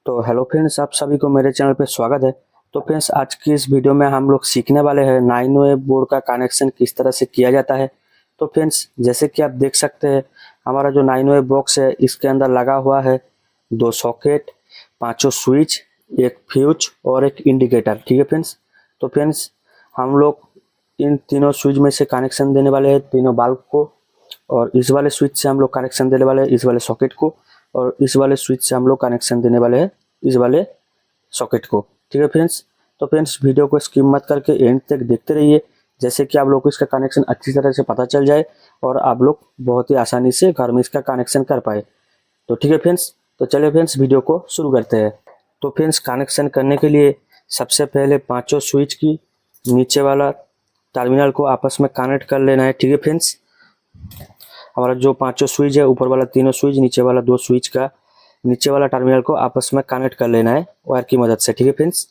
तो hello friends, आप सभी को मेरे चैनल पे स्वागत है। तो फ्रेंड्स, आज की इस वीडियो में हम लोग सीखने वाले हैं 9 बोर्ड का कनेक्शन किस तरह से किया जाता है। तो फ्रेंड्स, जैसे कि आप देख सकते हैं, हमारा जो 9 बॉक्स है इसके अंदर लगा हुआ है 2 सॉकेट, 5 स्विच, एक फ्यूज और एक इंडिकेटर। ठीक है फ्रेंड्स। तो फ्रेंड्स, हम लोग इन तीनों स्विच में से कनेक्शन देने वाले हैं तीनों बल्ब को, और इस वाले स्विच से हम लोग कनेक्शन देने वाले हैं इस वाले सॉकेट को, और इस वाले स्विच से हम लोग कनेक्शन देने वाले हैं इस वाले सॉकेट को। ठीक है फ्रेंड्स। तो फ्रेंड्स, वीडियो को स्किप मत करके एंड तक देखते रहिए, जैसे कि आप लोग को इसका कनेक्शन अच्छी तरह से पता चल जाए और आप लोग बहुत ही आसानी से घर में इसका कनेक्शन कर पाए। तो ठीक है फ्रेंड्स, तो चलिए फ्रेंड्स वीडियो को शुरू करते हैं। तो फ्रेंड्स, कनेक्शन करने के लिए सबसे पहले पांचों स्विच की नीचे वाला टर्मिनल को आपस में कनेक्ट कर लेना है। ठीक है फ्रेंड्स, हमारा जो पांचों स्विच है, ऊपर वाला तीनों स्विच, नीचे वाला 2 स्विच का नीचे वाला टर्मिनल को आपस में कनेक्ट कर लेना है वायर की मदद से। ठीक है फ्रेंड्स।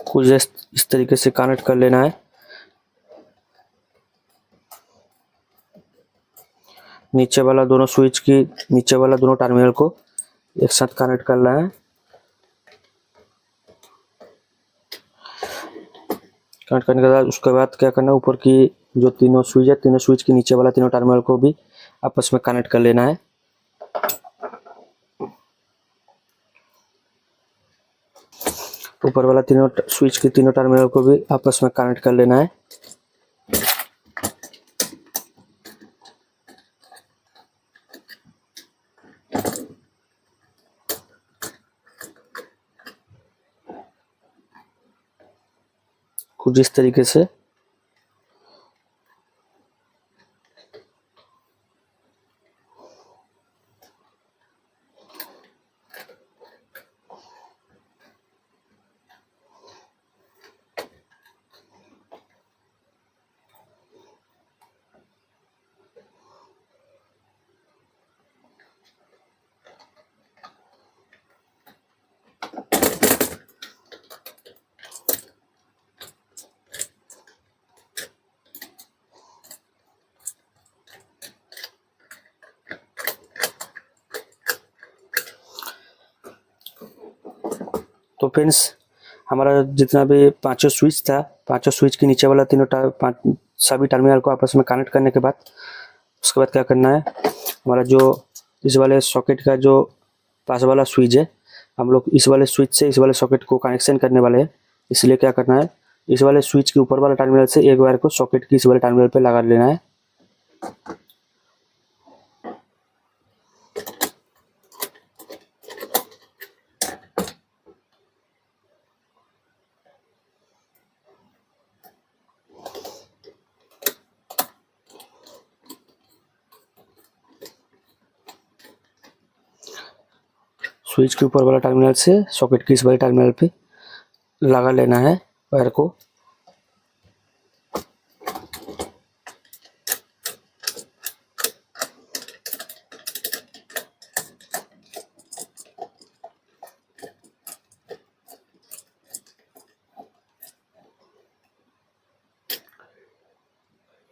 कुछ इस तरीके से कनेक्ट कर लेना है। नीचे वाला दोनों स्विच की नीचे वाला दोनों टर्मिनल को एक साथ कनेक्ट करना है। कनेक्ट करने के बाद उसके बाद क्या करना है, ऊपर की जो तीनों स्विच है, तीनों स्विच के नीचे वाला तीनों टर्मिनल को भी आपस में कनेक्ट कर लेना है। ऊपर वाला तीनों स्विच के तीनों टर्मिनल को भी आपस में कनेक्ट कर लेना है। कुछ इस तरीके से। तो फ्रेंड्स, हमारा जितना भी पांचों स्विच था, पांचों स्विच के नीचे वाला तीनों सभी टर्मिनल को आपस में कनेक्ट करने के बाद उसके बाद क्या करना है, हमारा जो इस वाले सॉकेट का जो पास वाला स्विच है, हम लोग इस वाले स्विच से इस वाले सॉकेट को कनेक्शन करने वाले हैं। इसलिए क्या करना है, इस वाले स्विच के ऊपर वाला टर्मिनल से एक वायर को सॉकेट की इस वाले टर्मिनल पे लगा लेना है। स्विच के ऊपर वाला टर्मिनल से सॉकेट की इस वाले टर्मिनल पे लगा लेना है वायर को।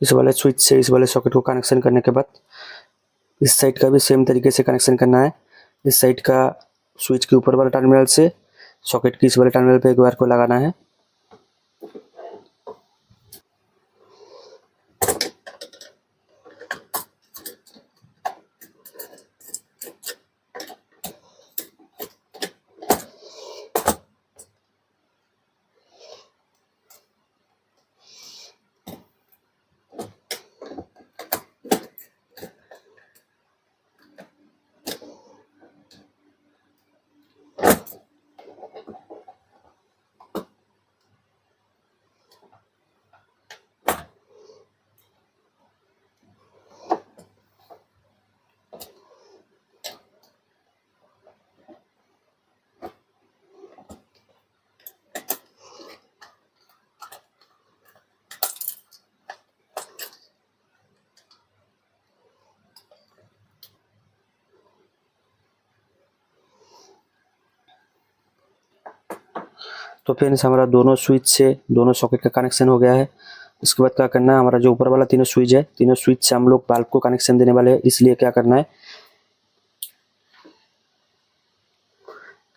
इस वाले स्विच से इस वाले सॉकेट को कनेक्शन करने के बाद इस साइड का भी सेम तरीके से कनेक्शन करना है। इस साइड का स्विच के ऊपर वाले टर्मिनल से सॉकेट की इस वाले टर्मिनल पे एक वायर को लगाना है। तो फ्रेंड्स हमारा दोनों स्विच से दोनों सॉकेट का कनेक्शन हो गया है। इसके बाद क्या करना है, हमारा जो ऊपर वाला तीनों स्विच है, तीनों स्विच से हम लोग बल्ब को कनेक्शन देने वाले हैं। इसलिए क्या करना है,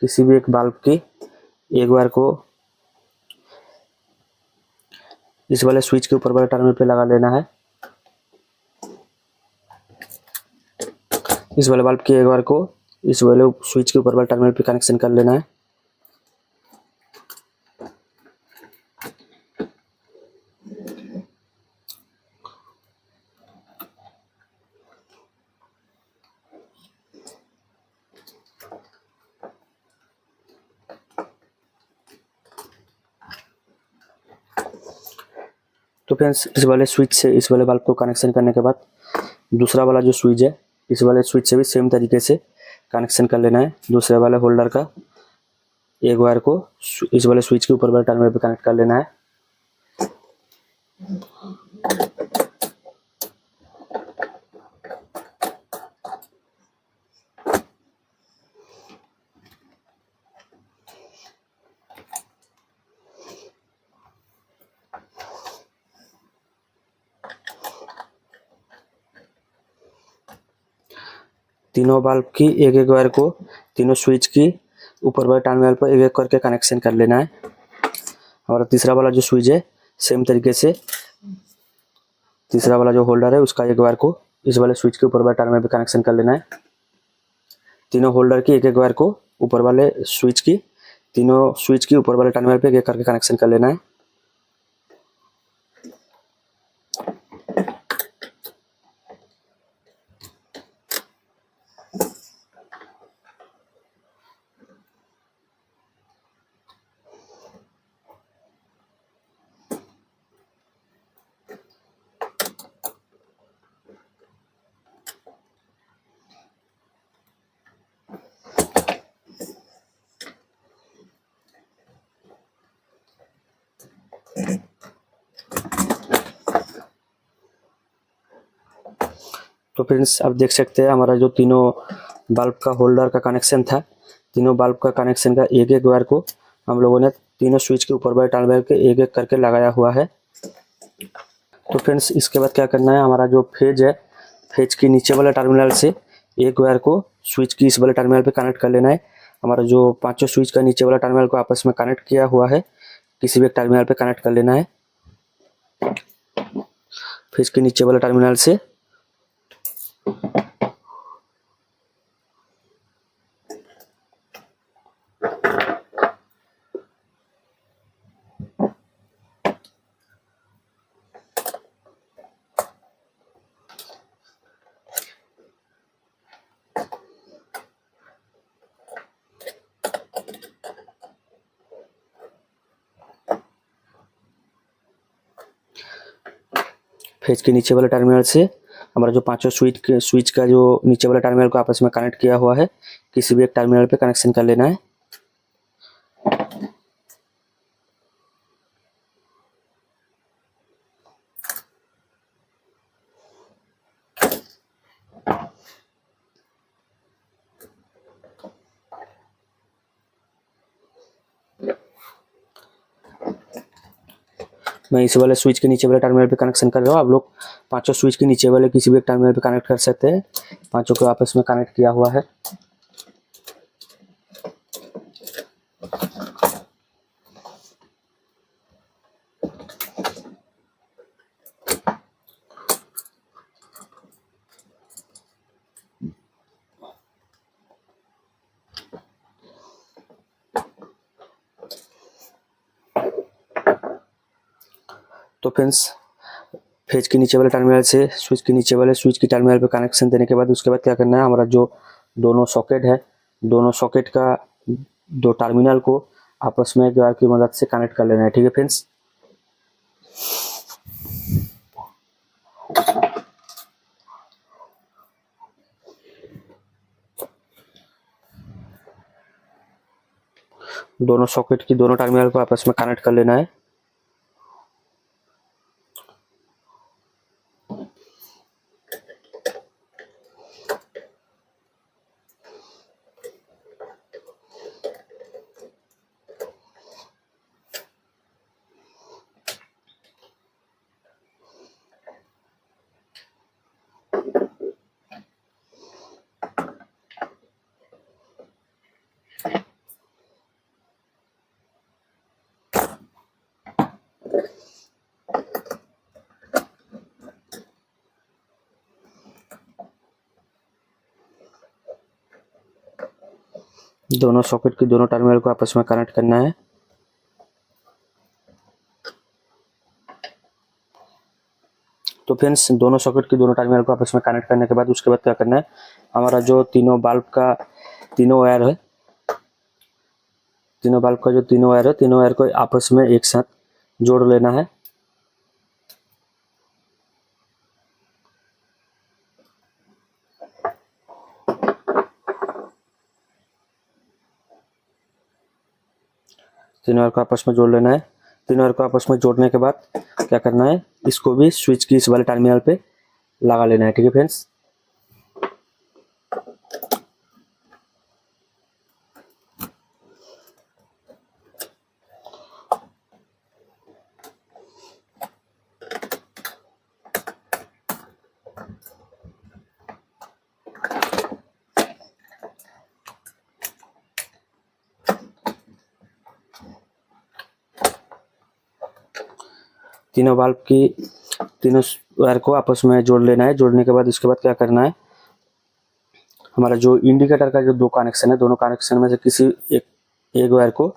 किसी भी एक बल्ब की एक वायर को इस वाले स्विच के ऊपर वाले टर्मिनल पे लगा लेना है। इस वाले बल्ब की एक वायर को इस वाले स्विच के ऊपर वाले टर्मिनल पे कनेक्शन कर लेना है। तो फ्रेंड्स इस वाले स्विच से इस वाले बल्ब को कनेक्शन करने के बाद दूसरा वाला जो स्विच है, इस वाले स्विच से भी सेम तरीके से कनेक्शन कर लेना है। दूसरे वाले होल्डर का एक वायर को इस वाले स्विच के ऊपर वाले टर्मिनल पे कनेक्ट कर लेना है। तीनों बल्ब की एक एक वायर को तीनों स्विच की ऊपर वाले टर्मिनल पर एक एक करके कनेक्शन कर लेना है। और तीसरा वाला जो स्विच है, सेम तरीके से तीसरा वाला जो होल्डर है उसका एक वायर को इस वाले स्विच के ऊपर वाले टर्मिनल पे कनेक्शन कर लेना है। तीनों होल्डर की एक एक वायर को ऊपर वाले स्विच की तीनों स्विच की ऊपर वाले टर्मिनल पे एक एक करके कनेक्शन कर लेना है। तो फ्रेंड्स आप देख सकते हैं हमारा जो तीनों बल्ब का होल्डर का कनेक्शन था, तीनों बल्ब का कनेक्शन का एक एक वायर को हम लोगों ने तीनों स्विच के ऊपर वाले टर्मिनल के एक एक करके लगाया हुआ है। तो फ्रेंड्स इसके बाद क्या करना है, हमारा जो फेज है, फेज के नीचे वाले टर्मिनल से एक वायर को स्विच की इस वाले टर्मिनल पे कनेक्ट कर लेना है। हमारा जो पांचों स्विच का नीचे वाला टर्मिनल को आपस में कनेक्ट किया हुआ है, किसी भी एक टर्मिनल पे कनेक्ट कर लेना है। फेज के नीचे वाले टर्मिनल से फेज के नीचे वाले टर्मिनल से हमारा जो पांचों स्विच का जो नीचे वाला टर्मिनल को आपस में कनेक्ट किया हुआ है, किसी भी एक टर्मिनल पे कनेक्शन कर लेना है। मैं इस वाले स्विच के नीचे वाले टर्मिनल पे कनेक्शन कर रहा हूँ। आप लोग पांचों स्विच के नीचे वाले किसी भी एक टर्मिनल पे कनेक्ट कर सकते हैं। पांचों को आपस में कनेक्ट किया हुआ है। तो फ्रेंड्स फेज के नीचे वाले टर्मिनल से स्विच के नीचे वाले स्विच की टर्मिनल पे कनेक्शन देने के बाद उसके बाद क्या करना है, हमारा जो दोनों सॉकेट है, दोनों सॉकेट का दो टर्मिनल को आपस में एक वायर की मदद से कनेक्ट कर लेना है। ठीक है फ्रेंड्स। दोनों सॉकेट की दोनों टर्मिनल को आपस में कनेक्ट कर लेना है। दोनों सॉकेट की दोनों टर्मिनल को आपस में कनेक्ट करना है। तो फ्रेंड्स दोनों सॉकेट की दोनों टर्मिनल को आपस में कनेक्ट करने के बाद उसके बाद क्या करना है, हमारा जो तीनों बल्ब का तीनों वायर है, तीनों बल्ब का जो तीनों वायर है, तीनों वायर को आपस में एक साथ जोड़ लेना है। तीनों वायर को आपस में जोड़ लेना है। तीनों वायर को आपस में जोड़ने के बाद क्या करना है, इसको भी स्विच की इस वाले टर्मिनल पे लगा लेना है। ठीक है फ्रेंड्स, तीनों बल्ब की तीनों वायर को आपस में जोड़ लेना है। जोड़ने के बाद उसके बाद क्या करना है, हमारा जो इंडिकेटर का जो दो कनेक्शन है, दोनों कनेक्शन में से किसी एक वायर को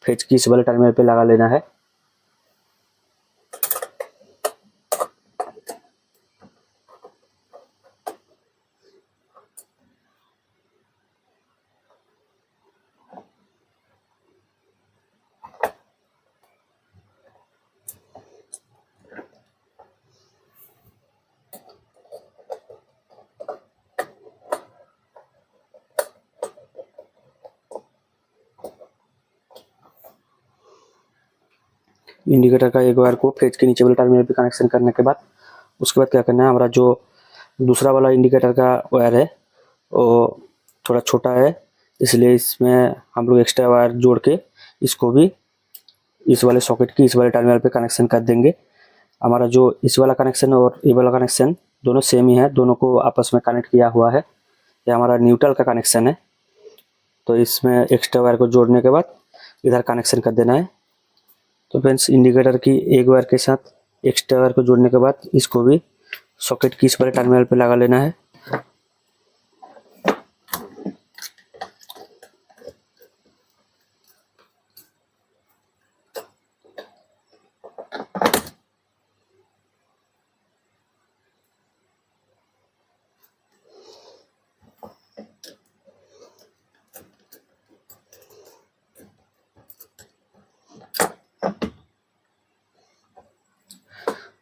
फेज की इस वाले टर्मिनल पे लगा लेना है। इंडिकेटर का एक वायर को फेज के नीचे वाले टर्मिनल पे कनेक्शन करने के बाद उसके बाद क्या करना है, हमारा जो दूसरा वाला इंडिकेटर का वायर है वो थोड़ा छोटा है, इसलिए इसमें हम लोग एक्स्ट्रा वायर जोड़ के इसको भी इस वाले सॉकेट की इस वाले टर्मिनल पे कनेक्शन कर देंगे। हमारा जो इस वाला कनेक्शन और ये वाला कनेक्शन दोनों सेम ही है, दोनों को आपस में कनेक्ट किया हुआ है। ये हमारा न्यूट्रल का कनेक्शन है, तो इसमें एक्स्ट्रा वायर को जोड़ने के बाद इधर कनेक्शन कर देना है। तो फ्रेंड्स इंडिकेटर की एक वायर के साथ एक्स्ट्रा वायर को जोड़ने के बाद इसको भी सॉकेट की इस वाले टर्मिनल पे लगा लेना है।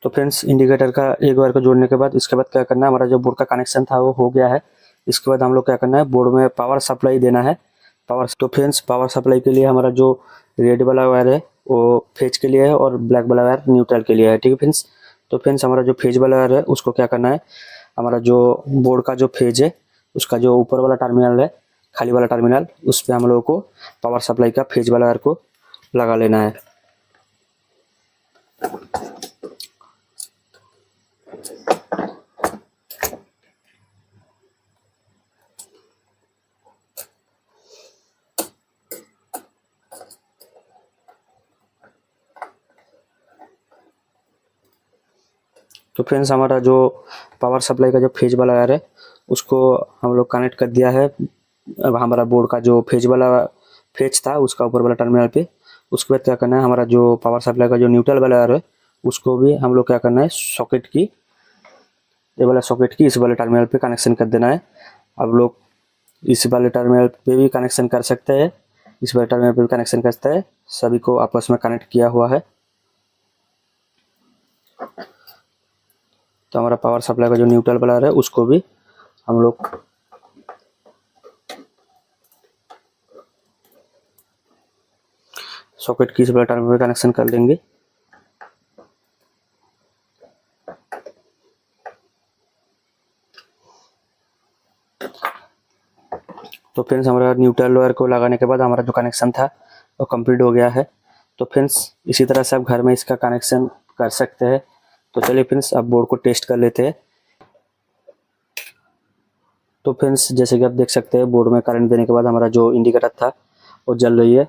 तो फ्रेंड्स इंडिकेटर का एक वायर को जोड़ने के बाद उसके बाद क्या करना है, हमारा जो बोर्ड का कनेक्शन था वो हो गया है। इसके बाद हम लोग क्या करना है, बोर्ड में पावर सप्लाई देना है। तो फ्रेंड्स पावर सप्लाई के लिए हमारा जो रेड वाला वायर है वो फेज के लिए है और ब्लैक वाला वायर न्यूट्रल के लिए है। ठीक है फ्रेंड्स, तो फ्रेंड्स हमारा जो फेज वाला वायर है उसको क्या करना है, हमारा जो बोर्ड का जो फेज है उसका जो ऊपर वाला टर्मिनल है, खाली वाला टर्मिनल, उस पर हम लोगों को पावर सप्लाई का फेज वाला वायर को लगा लेना है। तो फ्रेंड्स हमारा जो पावर सप्लाई का जो फेज वाला वायर है उसको हम लोग कनेक्ट कर दिया है। अब हमारा बोर्ड का जो फेज वाला फेज था उसका ऊपर वाला टर्मिनल पे, उसके बाद क्या करना है, हमारा जो पावर सप्लाई का जो न्यूट्रल वाला वायर है उसको भी हम लोग क्या करना है, सॉकेट की ये वाला सॉकेट की इस वाले टर्मिनल पे कनेक्शन कर देना है। अब लोग इस वाले टर्मिनल पे भी कनेक्शन कर सकते हैं, इस वाले टर्मिनल पे भी कनेक्शन कर सकते हैं, सभी को आपस में कनेक्ट किया हुआ है। तो हमारा पावर सप्लाई का जो न्यूट्रल वाला है उसको भी हम लोग सॉकेट की इस वाले टर्मिनल पे कनेक्शन कर लेंगे। तो फ्रेंड्स हमारा न्यूट्रल वायर को लगाने के बाद हमारा जो कनेक्शन था वो कंप्लीट हो गया है। तो फ्रेंड्स इसी तरह से आप घर में इसका कनेक्शन कर सकते हैं। तो चलिए फ्रेंड्स अब बोर्ड को टेस्ट कर लेते हैं। तो फ्रेंड्स जैसे कि आप देख सकते हैं बोर्ड में करंट देने के बाद हमारा जो इंडिकेटर था वो जल रही है,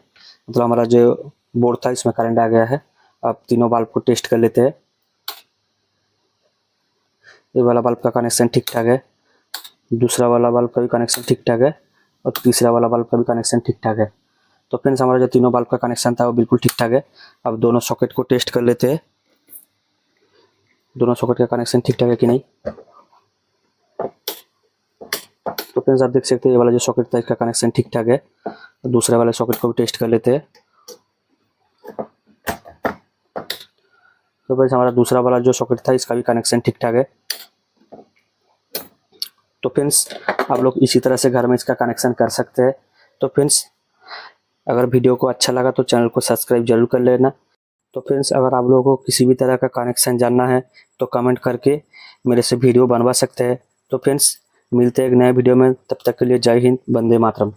मतलब हमारा जो बोर्ड था इसमें करंट आ गया है। अब तीनों बल्ब को टेस्ट कर लेते हैं। ये वाला बल्ब का कनेक्शन ठीक ठाक है, दूसरा वाला बल्ब का भी कनेक्शन ठीक ठाक है, और तीसरा वाला बल्ब का भी कनेक्शन ठीक ठाक है। तो फ्रेंड्स हमारा जो तीनों बल्ब का कनेक्शन था वो बिल्कुल ठीक ठाक है। अब दोनों सॉकेट को टेस्ट कर लेते हैं, दोनों सॉकेट का कनेक्शन ठीक ठाक है कि नहीं। तो फ्रेंड्स आप देख सकते हैं ये वाला जो सॉकेट था इसका कनेक्शन ठीक ठाक है। तो दूसरे वाले सॉकेट को भी टेस्ट कर लेते हैं। तो फ्रेंड्स हमारा दूसरा वाला जो सॉकेट था इसका भी कनेक्शन ठीक ठाक है। तो फ्रेंड्स आप लोग इसी तरह से घर में इसका कनेक्शन कर सकते हैं। तो फ्रेंड्स अगर वीडियो को अच्छा लगा तो चैनल को सब्सक्राइब जरूर कर लेना। तो फ्रेंड्स अगर आप लोगों को किसी भी तरह का कनेक्शन जानना है तो कमेंट करके मेरे से वीडियो बनवा सकते हैं। तो फ्रेंड्स मिलते हैं एक नए वीडियो में, तब तक के लिए जय हिंद, वंदे मातरम।